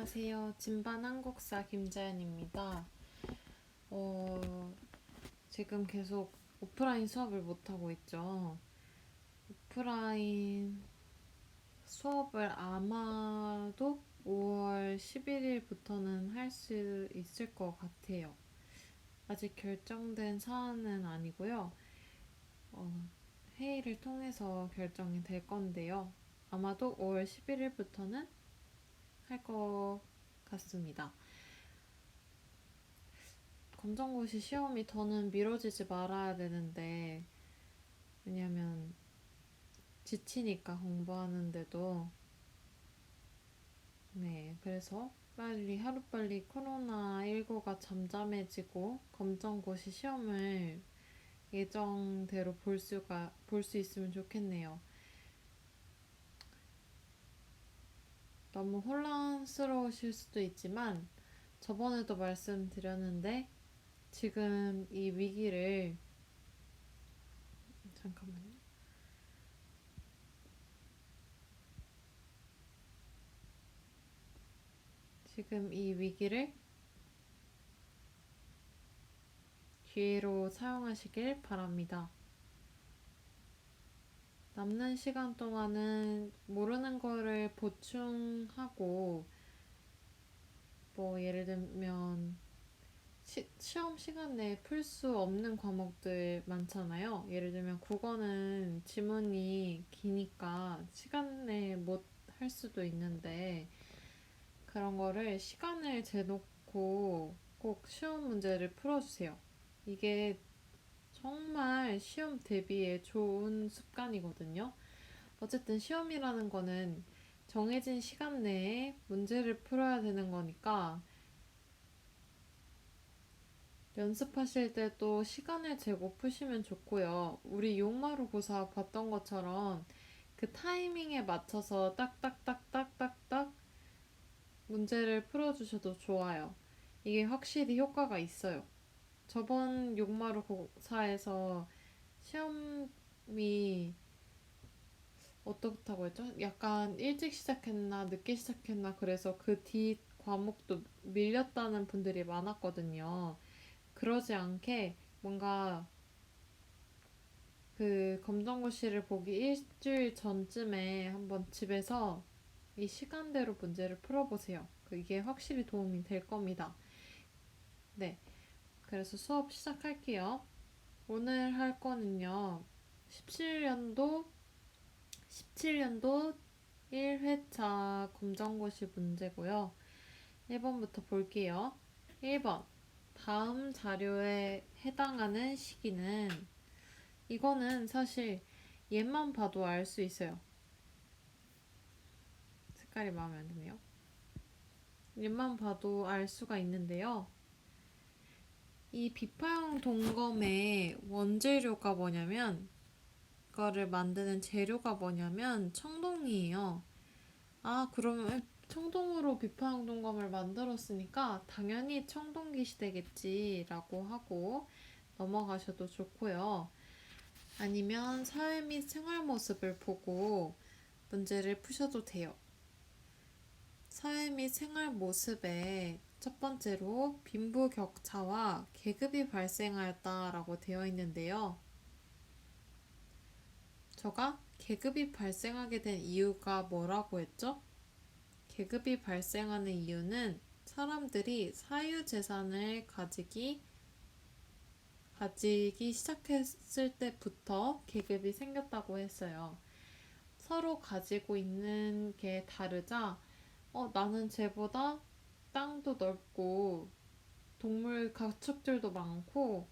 안녕하세요. 진반 한국사 김자연입니다. 지금 계속 오프라인 수업을 못하고 있죠. 오프라인 수업을 아마도 5월 11일부터는 할 수 있을 것 같아요. 아직 결정된 사안은 아니고요. 회의를 통해서 결정이 될 건데요. 아마도 5월 11일부터는 할 것 같습니다. 검정고시 시험이 더는 미뤄지지 말아야 되는데, 왜냐면 지치니까 공부하는데도. 네, 그래서 빨리 하루빨리 코로나19가 잠잠해지고 검정고시 시험을 예정대로 볼 수 있으면 좋겠네요. 너무 혼란스러우실 수도 있지만 저번에도 말씀드렸는데 지금 이 위기를, 잠깐만요. 지금 이 위기를 기회로 사용하시길 바랍니다. 남는 시간 동안은 모르는 거를 보충하고, 예를 들면 시험 시간 내에 풀 수 없는 과목들 많잖아요. 예를 들면 국어는 지문이 기니까 시간 내에 못 할 수도 있는데, 그런 거를 시간을 재놓고 꼭 시험 문제를 풀어주세요. 이게 정말 시험 대비에 좋은 습관이거든요. 어쨌든 시험이라는 거는 정해진 시간 내에 문제를 풀어야 되는 거니까 연습하실 때도 시간을 재고 푸시면 좋고요. 우리 용마루 고사 봤던 것처럼 그 타이밍에 맞춰서 딱딱딱딱딱딱 문제를 풀어주셔도 좋아요. 이게 확실히 효과가 있어요. 저번 용마루 고사에서 시험이 어떻다고 했죠? 약간 일찍 시작했나 늦게 시작했나 그래서 그 뒤 과목도 밀렸다는 분들이 많았거든요. 그러지 않게 뭔가 그 검정고시를 보기 일주일 전쯤에 한번 집에서 이 시간대로 문제를 풀어보세요. 이게 확실히 도움이 될 겁니다. 네. 그래서 수업 시작할게요. 오늘 할 거는요. 17년도 1회차 검정고시 문제고요. 1번부터 볼게요. 1번. 다음 자료에 해당하는 시기는, 이거는 사실 얘만 봐도 알 수 있어요. 색깔이 마음에 안 드네요. 얘만 봐도 알 수가 있는데요. 이 비파형 동검의 원재료가 뭐냐면, 이거를 만드는 재료가 뭐냐면 청동이에요. 아, 그러면 청동으로 비파형 동검을 만들었으니까 당연히 청동기 시대겠지라고 하고 넘어가셔도 좋고요. 아니면 사회 및 생활 모습을 보고 문제를 푸셔도 돼요. 사회 및 생활 모습에 첫 번째로 빈부격차와 계급이 발생하였다라고 되어 있는데요. 제가 계급이 발생하게 된 이유가 뭐라고 했죠? 계급이 발생하는 이유는 사람들이 사유재산을 가지기 시작했을 때부터 계급이 생겼다고 했어요. 서로 가지고 있는 게 다르자, 나는 쟤보다 땅도 넓고 동물 가축들도 많고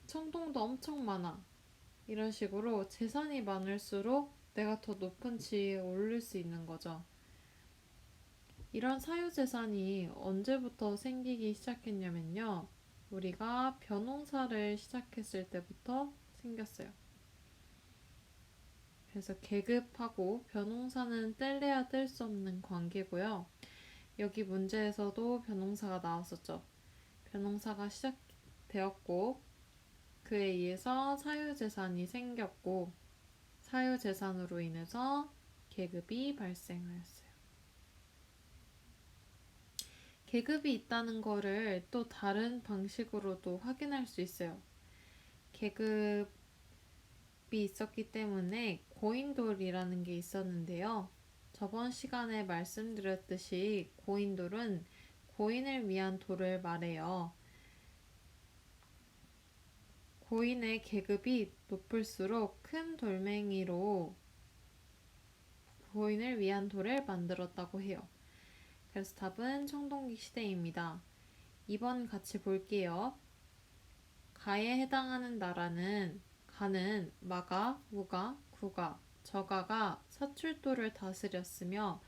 청동도 엄청 많아. 이런 식으로 재산이 많을수록 내가 더 높은 지위에 오를 수 있는 거죠. 이런 사유재산이 언제부터 생기기 시작했냐면요. 우리가 벼농사를 시작했을 때부터 생겼어요. 그래서 계급하고 벼농사는 뗄래야 뗄 수 없는 관계고요. 여기 문제에서도 벼농사가 나왔었죠. 벼농사가 시작되었고 그에 의해서 사유재산이 생겼고 사유재산으로 인해서 계급이 발생하였어요. 계급이 있다는 거를 또 다른 방식으로도 확인할 수 있어요. 계급이 있었기 때문에 고인돌이라는 게 있었는데요. 저번 시간에 말씀드렸듯이 고인돌은 고인을 위한 돌을 말해요. 고인의 계급이 높을수록 큰 돌멩이로 고인을 위한 돌을 만들었다고 해요. 그래서 답은 청동기 시대입니다. 2번 같이 볼게요. 가에 해당하는 나라는 가는 마가, 무가, 구가, 저가가 서출도를 다스렸으며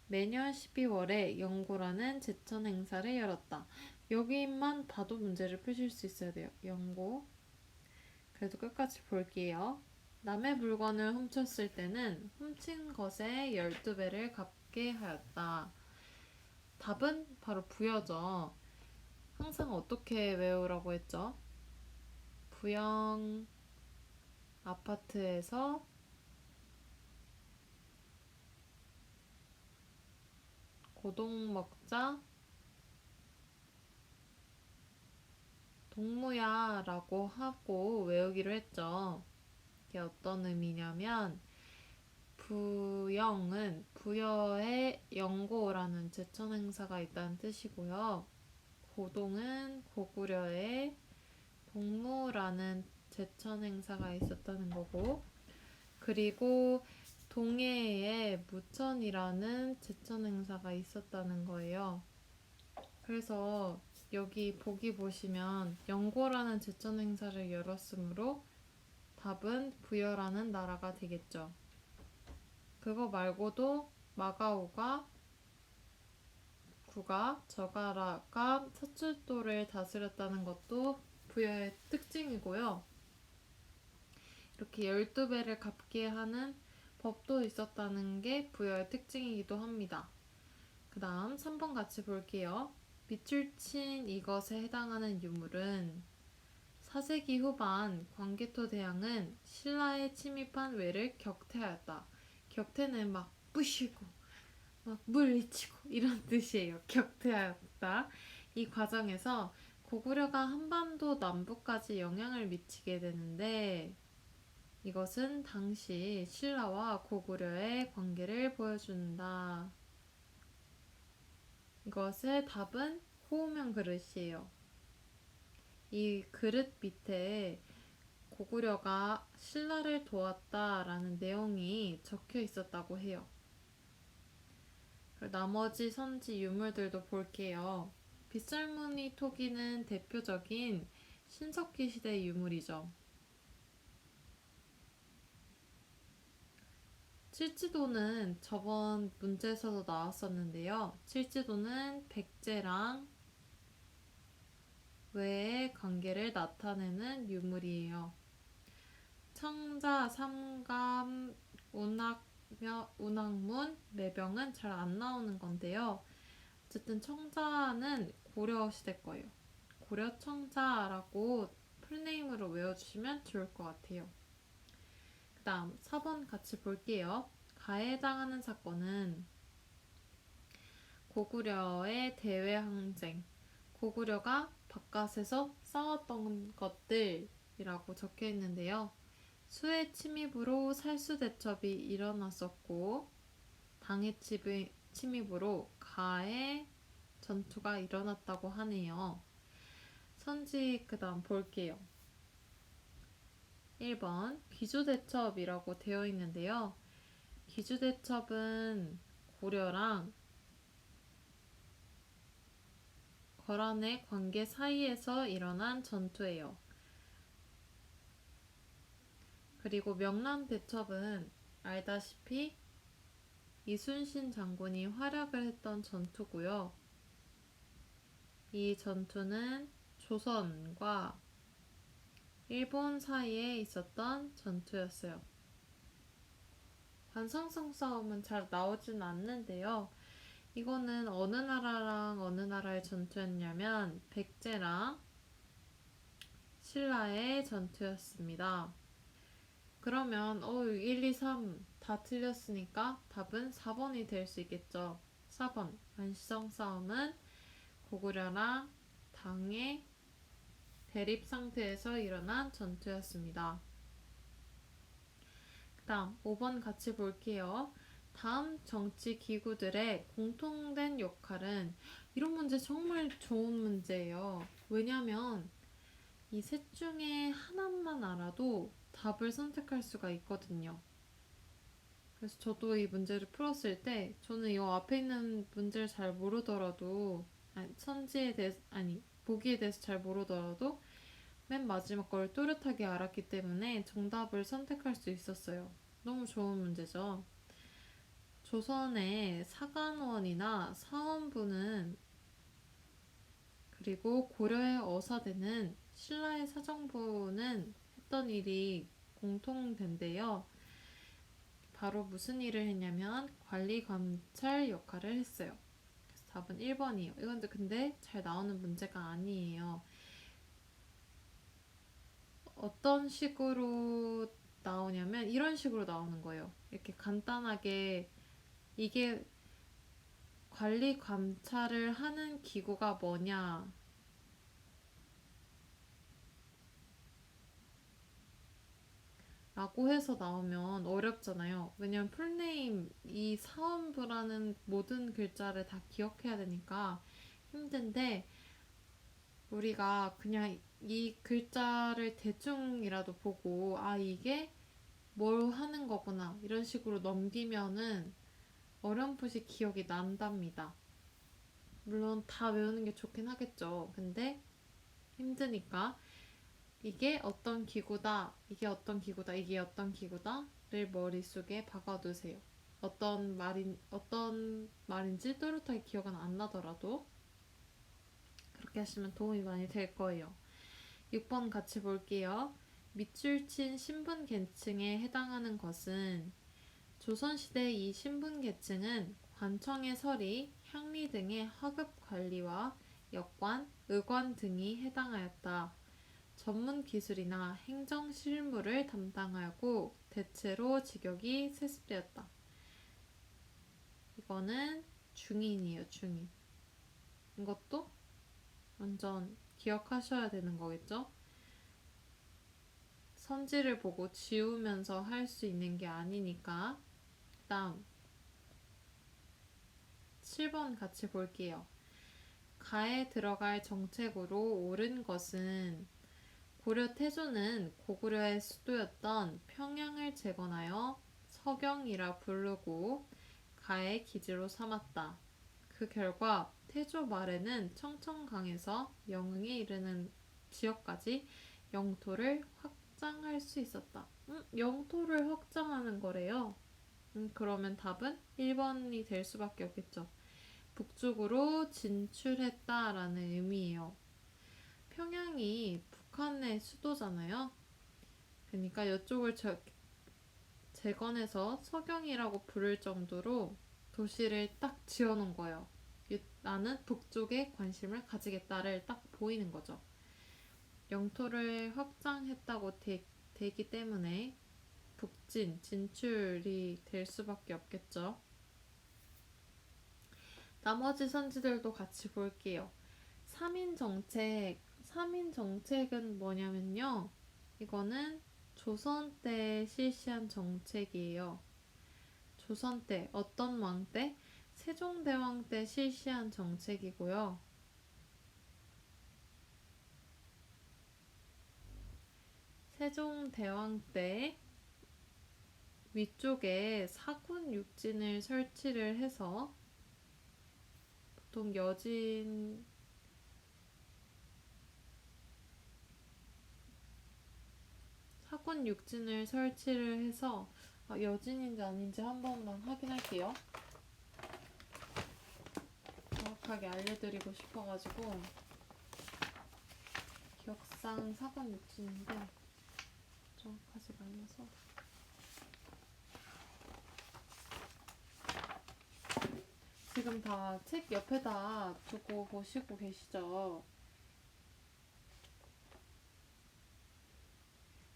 매년 12월에 영고라는 제천 행사를 열었다. 여기만 봐도 문제를 푸실 수 있어야 돼요. 영고. 그래도 끝까지 볼게요. 남의 물건을 훔쳤을 때는 훔친 것의 12배를 갚게 하였다. 답은 바로 부여죠. 항상 어떻게 외우라고 했죠? 부영 아파트에서 고동 먹자 동무야 라고 하고 외우기로 했죠. 이게 어떤 의미냐면 부영은 부여의 영고라는 제천 행사가 있다는 뜻이고요. 고동은 고구려의 동무라는 제천 행사가 있었다는 거고, 그리고 동해에 무천이라는 제천 행사가 있었다는 거예요. 그래서 여기 보기 보시면 영고라는 제천 행사를 열었으므로 답은 부여라는 나라가 되겠죠. 그거 말고도 마가오가 구가 저가라가 서출도를 다스렸다는 것도 부여의 특징이고요. 이렇게 12배를 갚게 하는 법도 있었다는 게 부여의 특징이기도 합니다. 그 다음 3번 같이 볼게요. 밑줄 친 이것에 해당하는 유물은 4세기 후반 광개토 대왕은 신라에 침입한 외를 격퇴하였다. 격퇴는 막 부시고 막 물리치고 이런 뜻이에요. 격퇴하였다. 이 과정에서 고구려가 한반도 남부까지 영향을 미치게 되는데 이것은 당시 신라와 고구려의 관계를 보여준다. 이것의 답은 호우면 그릇이에요. 이 그릇 밑에 고구려가 신라를 도왔다라는 내용이 적혀 있었다고 해요. 나머지 선지 유물들도 볼게요. 빗설무늬 토기는 대표적인 신석기 시대 유물이죠. 칠지도는 저번 문제에서도 나왔었는데요. 칠지도는 백제랑 외의 관계를 나타내는 유물이에요. 청자, 삼감, 운학문, 매병은 잘 안 나오는 건데요. 어쨌든 청자는 고려 시대 거예요. 고려 청자라고 풀네임으로 외워주시면 좋을 것 같아요. 그 다음 4번 같이 볼게요. 가해 해당하는 사건은 고구려의 대외항쟁, 고구려가 바깥에서 싸웠던 것들이라고 적혀 있는데요. 수의 침입으로 살수대첩이 일어났었고 당의 침입으로 가의 전투가 일어났다고 하네요. 선지 그 다음 볼게요. 1번 귀주대첩이라고 되어 있는데요. 귀주대첩은 고려랑 거란의 관계 사이에서 일어난 전투예요. 그리고 명란대첩은 알다시피 이순신 장군이 활약을 했던 전투고요. 이 전투는 조선과 일본 사이에 있었던 전투였어요. 관성성 싸움은 잘 나오진 않는데요. 이거는 어느 나라랑 어느 나라의 전투였냐면 백제랑 신라의 전투였습니다. 그러면 1, 2, 3 다 틀렸으니까 답은 4번이 될 수 있겠죠. 4번 관시성 싸움은 고구려랑 당의 대립 상태에서 일어난 전투였습니다. 그 다음 5번 같이 볼게요. 다음 정치 기구들의 공통된 역할은, 이런 문제 정말 좋은 문제예요. 왜냐면 이 셋 중에 하나만 알아도 답을 선택할 수가 있거든요. 그래서 저도 이 문제를 풀었을 때 저는 이 앞에 있는 문제를 잘 모르더라도, 선지에 대해서, 보기에 대해서 잘 모르더라도 맨 마지막 걸 또렷하게 알았기 때문에 정답을 선택할 수 있었어요. 너무 좋은 문제죠. 조선의 사관원이나 사원부는, 그리고 고려의 어사대는, 신라의 사정부는 했던 일이 공통된데요. 바로 무슨 일을 했냐면 관리 감찰 역할을 했어요. 그래서 답은 1번이에요. 이건 근데 잘 나오는 문제가 아니에요. 어떤 식으로 나오냐면 이런 식으로 나오는 거예요. 이렇게 간단하게, 이게 관리 감찰을 하는 기구가 뭐냐 라고 해서 나오면 어렵잖아요. 왜냐면 풀네임, 이 사원부라는 모든 글자를 다 기억해야 되니까 힘든데, 우리가 그냥 이 글자를 대충이라도 보고 이게 뭘 하는 거구나 이런 식으로 넘기면은 어렴풋이 기억이 난답니다. 물론 다 외우는 게 좋긴 하겠죠. 근데 힘드니까 이게 어떤 기구다, 이게 어떤 기구다, 이게 어떤 기구다를 머릿속에 박아두세요. 어떤 말인지 또렷하게 기억은 안 나더라도 그렇게 하시면 도움이 많이 될 거예요. 6번 같이 볼게요. 밑줄 친 신분 계층에 해당하는 것은, 조선시대 이 신분 계층은 관청의 서리, 향리 등의 하급 관리와 역관, 의관 등이 해당하였다. 전문 기술이나 행정 실무를 담당하고 대체로 직역이 세습되었다. 이거는 중인이에요, 중인. 이것도 완전 기억하셔야 되는 거겠죠? 선지를 보고 지우면서 할 수 있는 게 아니니까. 다음 7번 같이 볼게요. 가에 들어갈 정책으로 옳은 것은, 고려 태조는 고구려의 수도였던 평양을 재건하여 서경이라 부르고 가의 기지로 삼았다. 그 결과 태조 말에는 청천강에서 영흥에 이르는 지역까지 영토를 확장할 수 있었다. 영토를 확장하는 거래요. 그러면 답은 1번이 될 수밖에 없겠죠. 북쪽으로 진출했다라는 의미예요. 평양이 북한의 수도잖아요. 그러니까 이쪽을 재건해서 서경이라고 부를 정도로 도시를 딱 지어놓은 거예요. 나는 북쪽에 관심을 가지겠다를 딱 보이는 거죠. 영토를 확장했다고 되기 때문에 진출이 될 수밖에 없겠죠. 나머지 선지들도 같이 볼게요. 3인 정책은 뭐냐면요. 이거는 조선 때 실시한 정책이에요. 조선 때, 어떤 왕 때? 세종대왕 때 실시한 정책이고요. 세종대왕 때 위쪽에 사군 육진을 설치를 해서, 보통 사군 육진을 설치를 해서, 여진인지 아닌지 한 번만 확인할게요. 정확하게 알려드리고 싶어가지고. 기억상 사군 육진인데 정확하지가 않아서. 지금 다 책 옆에다 두고 보시고 계시죠?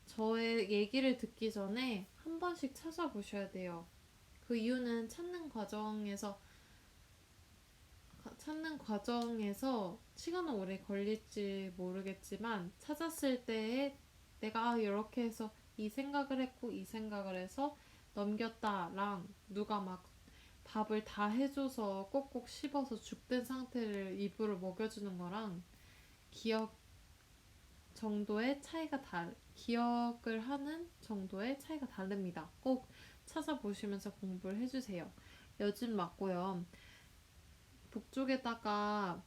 저의 얘기를 듣기 전에 한 번씩 찾아보셔야 돼요. 그 이유는 찾는 과정에서 찾는 과정에서 시간은 오래 걸릴지 모르겠지만 찾았을 때에 내가 이렇게 해서 이 생각을 했고 이 생각을 해서 넘겼다랑 누가 막 밥을 다 해줘서 꼭꼭 씹어서 죽된 상태를 입으로 먹여주는 거랑 기억 기억을 하는 정도의 차이가 다릅니다. 꼭 찾아보시면서 공부를 해주세요. 요즘 맞고요. 북쪽에다가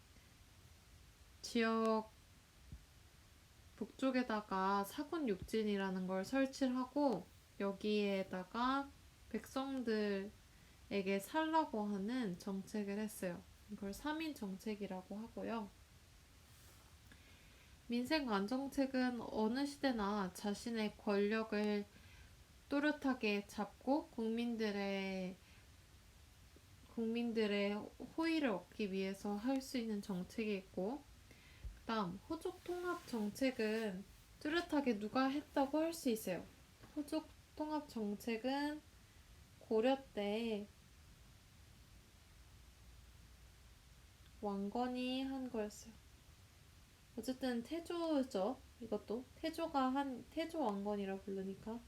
지역 북쪽에다가 사군육진이라는 걸 설치를 하고 여기에다가 백성들에게 살라고 하는 정책을 했어요. 이걸 3인 정책이라고 하고요. 민생 안정책은 어느 시대나 자신의 권력을 또렷하게 잡고 국민들의 호의를 얻기 위해서 할 수 있는 정책이 있고, 그다음 호족 통합 정책은 뚜렷하게 누가 했다고 할 수 있어요. 호족 통합 정책은 고려 때 왕건이 한 거였어요. 어쨌든 태조죠. 이것도 태조 왕건이라 부르니까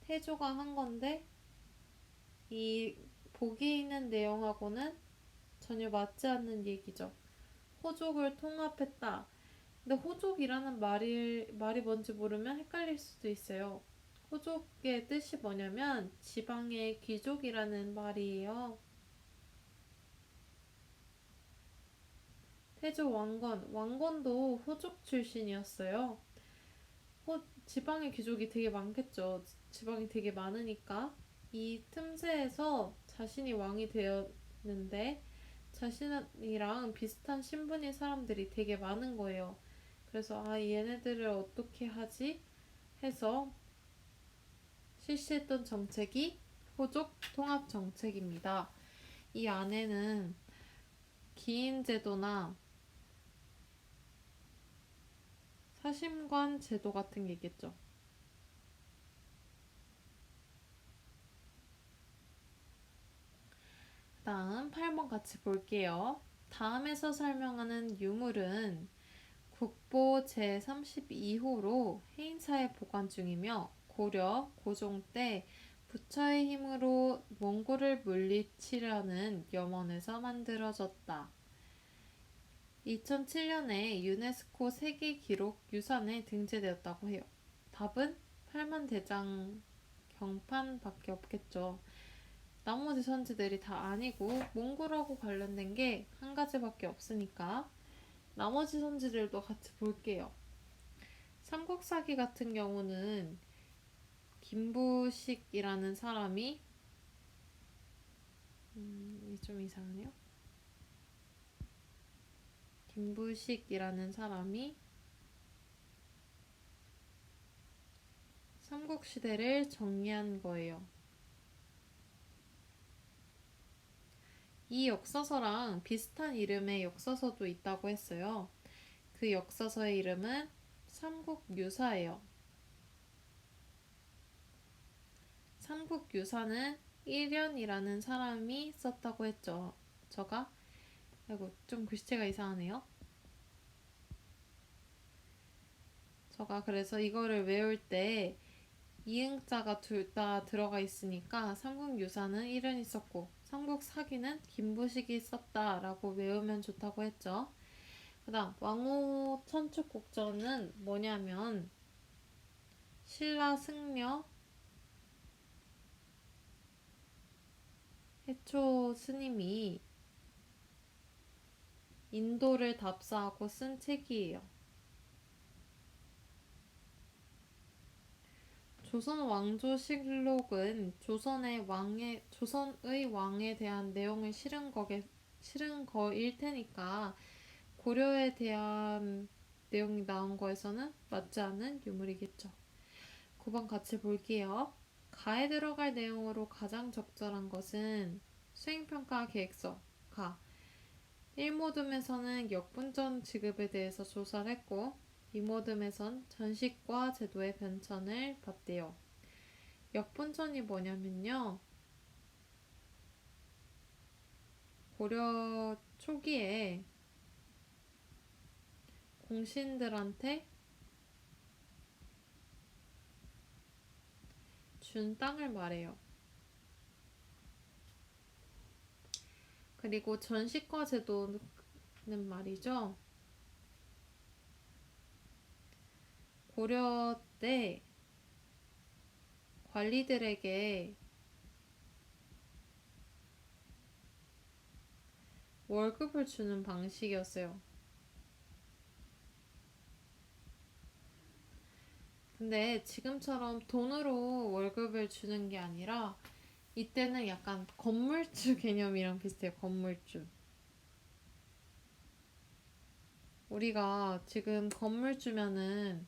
태조가 한 건데 이 보기 있는 내용하고는 전혀 맞지 않는 얘기죠. 호족을 통합했다. 근데 호족이라는 말이 뭔지 모르면 헷갈릴 수도 있어요. 호족의 뜻이 뭐냐면 지방의 귀족이라는 말이에요. 태조 왕건도 호족 출신이었어요. 지방의 귀족이 되게 많겠죠. 지방이 되게 많으니까 이 틈새에서 자신이 왕이 되었는데 자신이랑 비슷한 신분인 사람들이 되게 많은 거예요. 그래서 얘네들을 어떻게 하지? 해서 실시했던 정책이 호족 통합 정책입니다. 이 안에는 기인 제도나 사심관 제도 같은 게 있겠죠. 다음 8번 같이 볼게요. 다음에서 설명하는 유물은 국보 제32호로 해인사에 보관 중이며 고려, 고종 때 부처의 힘으로 몽골을 물리치려는 염원에서 만들어졌다. 2007년에 유네스코 세계기록 유산에 등재되었다고 해요. 답은 팔만대장 경판밖에 없겠죠. 나머지 선지들이 다 아니고 몽골하고 관련된 게 한 가지밖에 없으니까 나머지 선지들도 같이 볼게요. 삼국사기 같은 경우는 김부식이라는 사람이 좀 이상하네요. 김부식이라는 사람이 삼국시대를 정리한 거예요. 이 역사서랑 비슷한 이름의 역사서도 있다고 했어요. 그 역사서의 이름은 삼국유사예요. 삼국유사는 1년이라는 사람이 썼다고 했죠. 좀 글씨체가 이상하네요. 그래서 이거를 외울 때 이응자가 둘 다 들어가 있으니까 삼국유사는 1년이 썼고 삼국사기는 김부식이 썼다라고 외우면 좋다고 했죠. 그 다음 왕후 천축국전은 뭐냐면 신라 승려 해초 스님이 인도를 답사하고 쓴 책이에요. 조선왕조실록은 조선의 왕에 대한 내용을 실은 거일 테니까 고려에 대한 내용이 나온 거에서는 맞지 않는 유물이겠죠. 9번 같이 볼게요. 가에 들어갈 내용으로 가장 적절한 것은 수행평가 계획서 가. 1모듬에서는 역분전 지급에 대해서 조사를 했고 2모듬에선 전식과 제도의 변천을 봤대요. 역분전이 뭐냐면요. 고려 초기에 공신들한테 준 땅을 말해요. 그리고 전시과 제도는 말이죠. 고려 때 관리들에게 월급을 주는 방식이었어요. 근데 지금처럼 돈으로 월급을 주는 게 아니라 이때는 약간 건물주 개념이랑 비슷해요. 건물주. 우리가 지금 건물주면은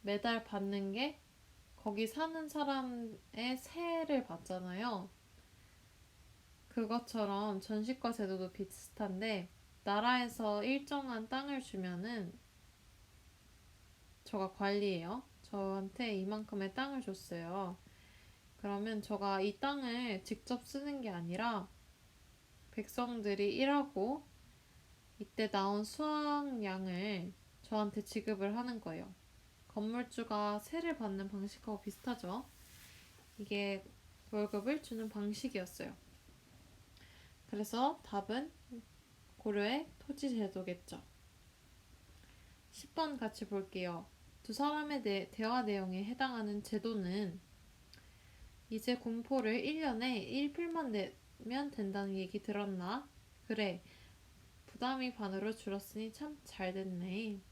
매달 받는 게 거기 사는 사람의 세를 받잖아요. 그것처럼 전시과 제도도 비슷한데 나라에서 일정한 땅을 주면은 저가 관리해요. 저한테 이만큼의 땅을 줬어요. 그러면 저가 이 땅을 직접 쓰는 게 아니라 백성들이 일하고 이때 나온 수확량을 저한테 지급을 하는 거예요. 건물주가 세를 받는 방식하고 비슷하죠. 이게 월급을 주는 방식이었어요. 그래서 답은 고려의 토지 제도겠죠. 10번 같이 볼게요. 두 사람의 대화 내용에 해당하는 제도는 이제 군포를 1년에 1필만 내면 된다는 얘기 들었나? 그래, 부담이 반으로 줄었으니 참 잘됐네.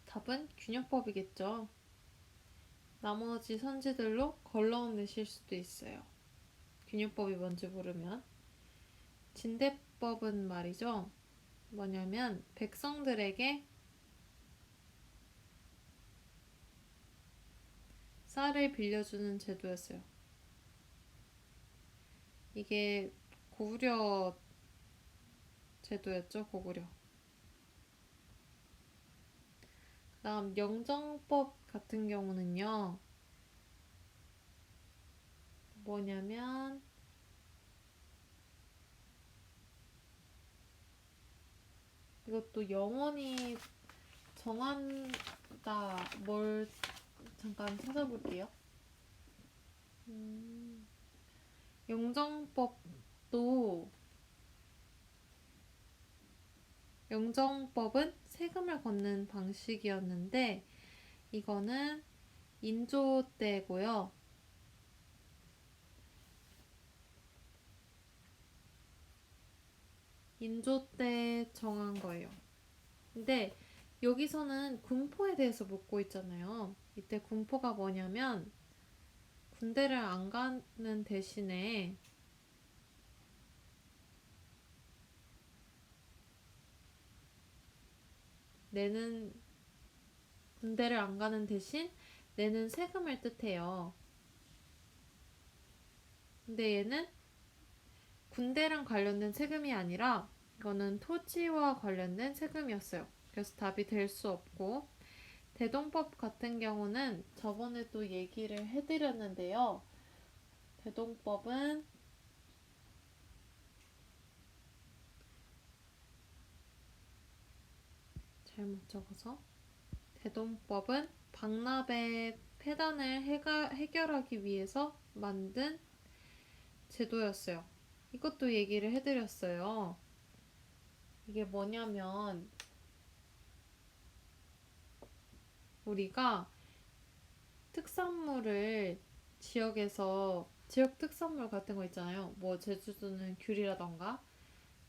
답은 균형법이겠죠. 나머지 선지들로 걸러내실 수도 있어요. 균형법이 뭔지 모르면. 진대법은 말이죠. 뭐냐면 백성들에게 쌀을 빌려주는 제도였어요. 이게 고구려 제도였죠. 고구려. 그 다음 영정법 같은 경우는요. 뭐냐면 이것도 영원히 정한다. 뭘 잠깐 찾아볼게요. 영정법도 영정법은 세금을 걷는 방식이었는데 이거는 인조 때고요. 인조 때 정한 거예요. 근데 여기서는 군포에 대해서 묻고 있잖아요. 이때 군포가 뭐냐면 군대를 안 가는 대신에 내는 군대를 안 가는 대신 내는 세금을 뜻해요. 근데 얘는 군대랑 관련된 세금이 아니라 이거는 토지와 관련된 세금이었어요. 그래서 답이 될 수 없고 대동법 같은 경우는 저번에도 얘기를 해드렸는데요. 대동법은 잘못 적어서 대동법은 박납의 폐단을 해결하기 위해서 만든 제도였어요. 이것도 얘기를 해드렸어요. 이게 뭐냐면 우리가 특산물을 지역에서 지역 특산물 같은 거 있잖아요. 뭐 제주도는 귤이라던가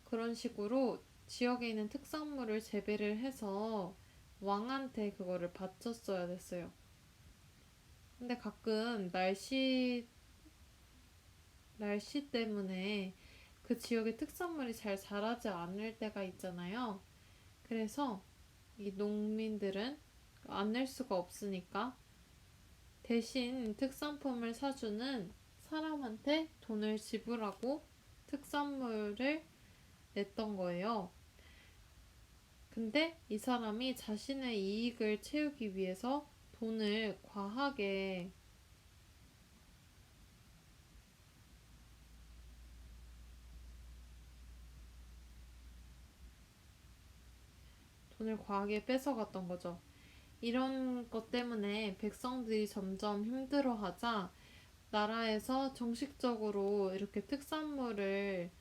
그런 식으로 지역에 있는 특산물을 재배를 해서 왕한테 그거를 바쳤어야 됐어요. 근데 가끔 날씨 때문에 그 지역의 특산물이 잘 자라지 않을 때가 있잖아요. 그래서 이 농민들은 안 낼 수가 없으니까 대신 특산품을 사주는 사람한테 돈을 지불하고 특산물을 냈던 거예요. 근데 이 사람이 자신의 이익을 채우기 위해서 돈을 과하게 돈을 과하게 뺏어갔던 거죠. 이런 것 때문에 백성들이 점점 힘들어하자 나라에서 정식적으로 이렇게 특산물을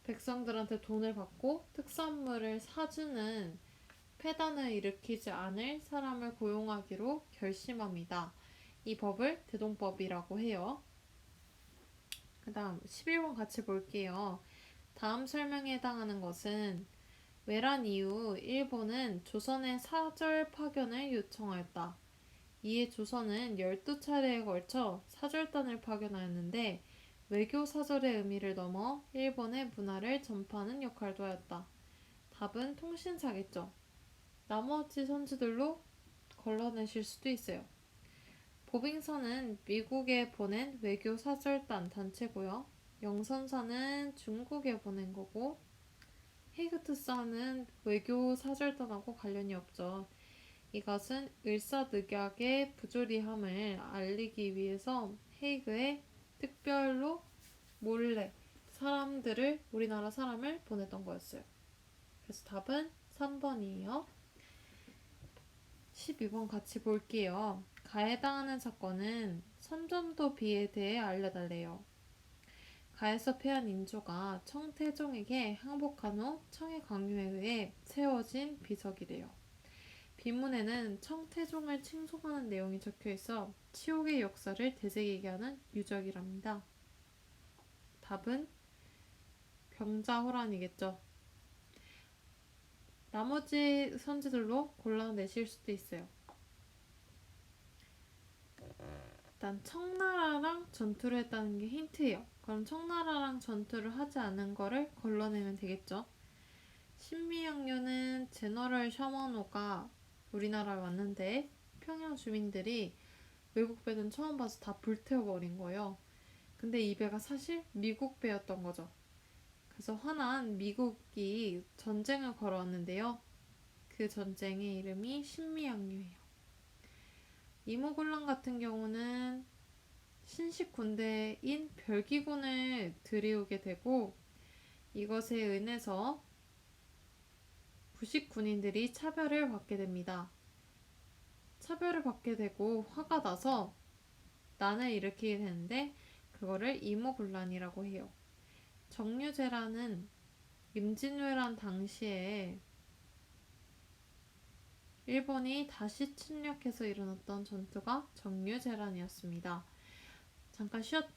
백성들한테 돈을 받고 특산물을 사주는 폐단을 일으키지 않을 사람을 고용하기로 결심합니다. 이 법을 대동법이라고 해요. 그 다음 11번 같이 볼게요. 다음 설명에 해당하는 것은 외란 이후 일본은 조선의 사절 파견을 요청하였다. 이에 조선은 12차례에 걸쳐 사절단을 파견하였는데 외교 사절의 의미를 넘어 일본의 문화를 전파하는 역할도 하였다. 답은 통신사겠죠. 나머지 선지들로 걸러내실 수도 있어요. 보빙선은 미국에 보낸 외교 사절단 단체고요. 영선사는 중국에 보낸 거고 헤이그트사는 외교 사절단하고 관련이 없죠. 이것은 을사늑약의 부조리함을 알리기 위해서 헤이그에 특별로 몰래 우리나라 사람을 보냈던 거였어요. 그래서 답은 3번이에요. 12번 같이 볼게요. 가해당하는 사건은 선전도 비에 대해 알려달래요. 가에서 패한 인조가 청태종에게 항복한 후 청의 강요에 의해 세워진 비석이래요. 비문에는 청태종을 칭송하는 내용이 적혀있어 치욕의 역사를 되새기게 하는 유적이랍니다. 답은 병자호란이겠죠. 나머지 선지들로 골라내실 수도 있어요. 일단 청나라랑 전투를 했다는 게 힌트예요. 그럼 청나라랑 전투를 하지 않은 거를 걸러내면 되겠죠. 신미양요는 제너럴 셔먼호가 우리나라에 왔는데 평양 주민들이 외국 배는 처음 봐서 다 불태워버린 거예요. 근데 이 배가 사실 미국 배였던 거죠. 그래서 화난 미국이 전쟁을 걸어왔는데요. 그 전쟁의 이름이 신미양요예요. 이모군란 같은 경우는 신식 군대인 별기군을 들이오게 되고 이것에 의해서 부식 군인들이 차별을 받게 됩니다. 차별을 받게 되고 화가 나서 난을 일으키게 되는데 그거를 이모군란이라고 해요. 정류재라는 임진왜란 당시에 일본이 다시 침략해서 일어났던 전투가 정류재란이었습니다. 잠깐 쉬었다